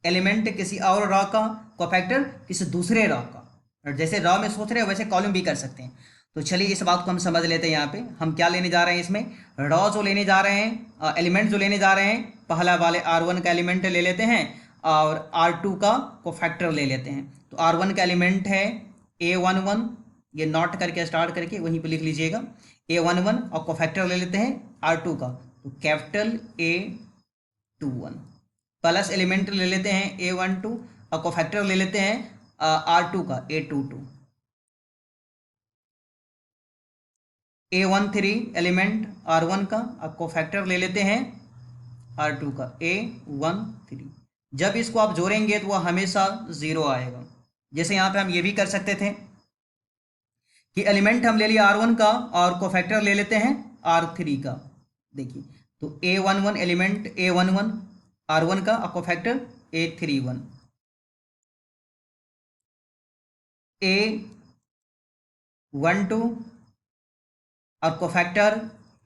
एलिमेंट किसी और रॉ का, कोफैक्टर किसी दूसरे रॉ का। और जैसे रॉ में सोच रहे हैं वैसे कॉलम भी कर सकते हैं। तो चलिए इस बात को हम समझ लेते हैं। यहाँ पे हम क्या लेने जा रहे हैं, इसमें रॉ जो लेने जा रहे हैं, एलिमेंट जो लेने जा रहे हैं, पहला वाले R1 का एलिमेंट ले लेते हैं और R2 का कोफैक्टर ले लेते हैं। तो R1 का एलिमेंट है A11, ये नॉट करके स्टार्ट करके वहीं पे लिख लीजिएगा, A11, और कोफैक्टर ले लेते हैं R2 का, तो कैपिटल A21, प्लस एलिमेंट ले लेते हैं A12 और कोफैक्टर ले लेते हैं R2 का A22, A13 एलिमेंट R1 का और कोफैक्टर ले लेते हैं R2 का A13। जब इसको आप जोड़ेंगे तो वह हमेशा 0 आएगा। जैसे यहाँ पे हम ये भी कर सकते थे कि एलिमेंट हम ले लिया R1 का और कोफैक्टर ले लेते हैं R3 का। देखिए तो A11 एलिमेंट A11 R1 का और कोफैक्टर A31, A12 और कोफैक्टर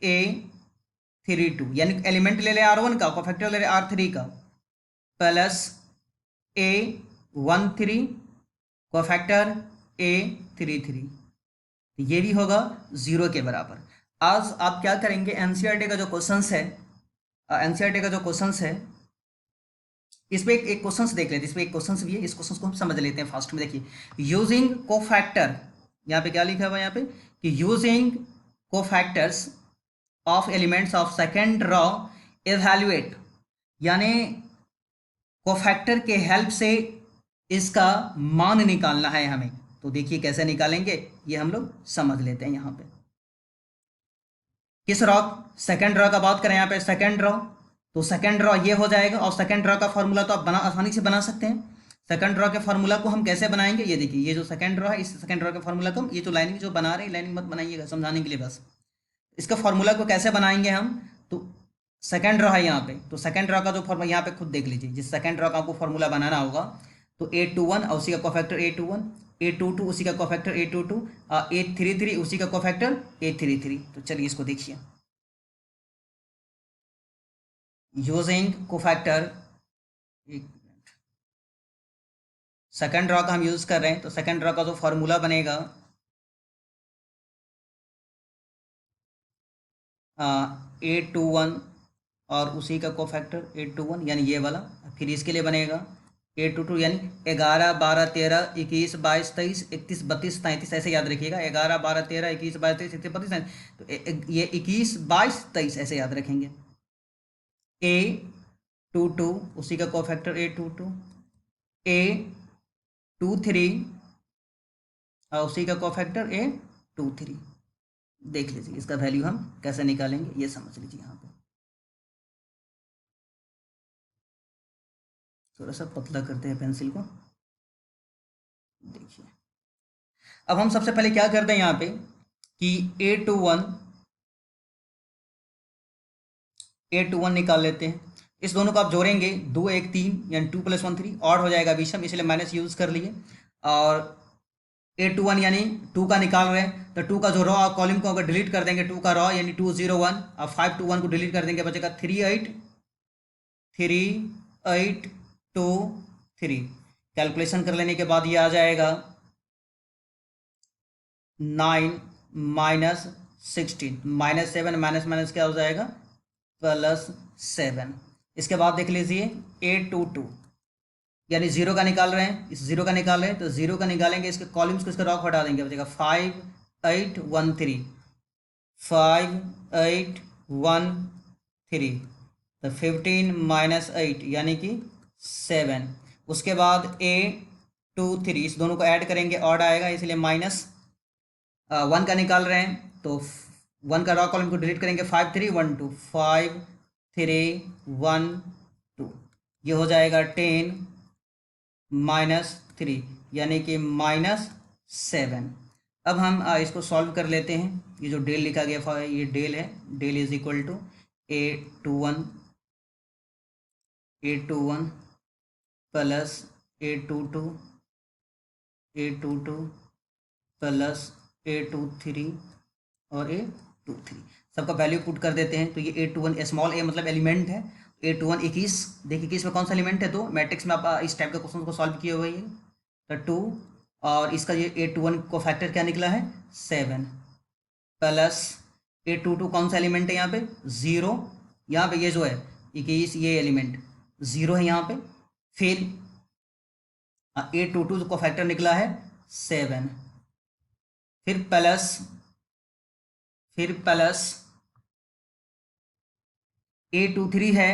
A32, यानी एलिमेंट ले ले R1 का, कोफैक्टर ले ले R3 का, प्लस A13 कोफैक्टर A33, ये भी होगा 0 के बराबर। आज आप क्या करेंगे, एनसीईआरटी का जो क्वेश्चंस है, एनसीईआरटी का जो क्वेश्चंस है, इस पे एक क्वेश्चंस देख लेते हैं। इस पे एक क्वेश्चंस भी है, इस क्वेश्चंस को हम समझ लेते हैं फास्ट में। देखिए यूजिंग कोफैक्टर, यहाँ पे क्या लिखा हुआ है यहाँ पे कि using cofactors of elements of second raw evaluate, यानी कोफैक्टर के हेल्प से इसका मान निकालना है हमें। तो देखिए कैसे निकालेंगे ये हम लोग समझ लेते हैं। यहाँ पे किस रॉ, सेकेंड रॉ का बात करें, यहाँ पे सेकेंड रॉ, तो सेकेंड रॉ ये हो जाएगा। और सेकेंड रॉ का फॉर्मूला तो आप आसानी से बना सकते हैं। सेकेंड रॉ के फॉर्मूला को हम कैसे बनाएंगे, ये देखिए, ये जो सेकेंड रॉ है, इस सेकेंड रॉ के फॉर्मूला को हम, ये जो लाइनिंग जो बना रहे हैं, लाइनिंग मत बनाइएगा, समझाने के लिए बस। इसका फॉर्मूला को कैसे बनाएंगे हम, तो सेकेंड रॉ है यहाँ पे, तो सेकेंड रॉ का जो फॉर्मूला यहाँ पे खुद देख लीजिए, जिस सेकेंड रॉ का आपको फॉर्मूला बनाना होगा, तो A21 और उसी का कोफैक्टर A21, A22 उसी का कोफैक्टर A22, A33 उसी का कोफैक्टर A33। तो चलिए इसको देखिए, यूजिंग कोफैक्टर, सेकेंड रॉ का हम यूज कर रहे हैं, तो सेकेंड रॉ का जो फॉर्मूला बनेगा A21 और उसी का कोफैक्टर A21, यानी ये वाला। फिर इसके लिए बनेगा A22, यानी 11 12 13 21 22 23 31 32 33, ऐसे याद रखिएगा, 11 12 13 21 22 23 31 32 33, तो ये 21 22 23 ऐसे याद रखेंगे। A22 उसी का कोफैक्टर A22, A23 और उसी का कोफैक्टर A23। देख लीजिए इसका वैल्यू हम कैसे निकालेंगे, ये समझ लीजिए। यहाँ पे थोड़ा सा पतला करते हैं पेंसिल को। देखिए अब हम सबसे पहले क्या करते हैं यहाँ पे कि A21 निकाल लेते हैं। इस दोनों को आप जोड़ेंगे, 2 1 3, यानी 2 + 1 3, और हो जाएगा विषम, इसलिए माइनस यूज कर लिए। और A21 यानी 2 का निकाल रहे हैं, तो 2 का जो रॉ कॉलम को अगर डिलीट कर देंगे, 2 का रॉ यानी 201, और 521 को डिलीट कर देंगे, बचेगा 38 38 2 3। कैलकुलेशन कर लेने के बाद ये आ जाएगा 9 - 16, -7, माइनस माइनस क्या हो जाएगा, +7। इसके बाद देख लीजिए A22, यानी 0 का निकाल रहे हैं, इस 0 का निकाल रहे हैं, तो 0 का निकालेंगे, इसके कॉलम्स को, इसका रॉ हटा देंगे, बचेगा 5 8 1 3, 5 8 1 3, तो 15 - 8 यानी कि 7। उसके बाद A23, इस दोनों को ऐड करेंगे, ऑड आएगा, इसलिए -1 का निकाल रहे हैं, तो 1 का रॉ कॉलम को डिलीट करेंगे, 5 3 1 2, 5 3 1 2, ये हो जाएगा 10 - 3, यानी कि -7। अब हम इसको सॉल्व कर लेते हैं। ये जो डेल लिखा गया ये डेल है, del is equal to A21 plus A22 plus A23 और A23, सबका वैल्यू पुट कर देते हैं। तो ये A21 स्मॉल a मतलब एलिमेंट है, 8 1 21, देखिए 21 में कौन सा एलिमेंट है, तो मैट्रिक्स में आप इस टाइप के क्वेश्चन को सॉल्व किए हुए हैं। तो 2 और इसका ये 8 1 को फैक्टर क्या निकला है 7 प्लस 8 2 कौन सा एलिमेंट है यहाँ पे 0, यहाँ पे ये जो है 21 ये एलिमेंट 0 है यहाँ पे। फिर 8 2 को फैक्टर निकला है 7, फिर प्लस 8 2 3 है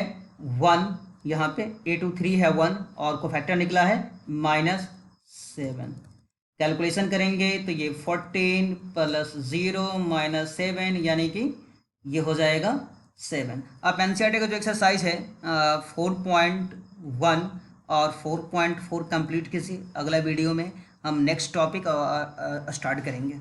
1, यहाँ पे 8 2 3 है 1 और को फैक्टर निकला है -7। कैलकुलेशन करेंगे तो ये 14 प्लस 0 -7 यानी कि ये हो जाएगा 7। अब एनसीईआरटी का जो एक्सरसाइज है 4.1 और 4.4 कंप्लीट कीजिए। अगला वीडियो में हम नेक्स्ट टॉपिक स्टार्ट करेंगे।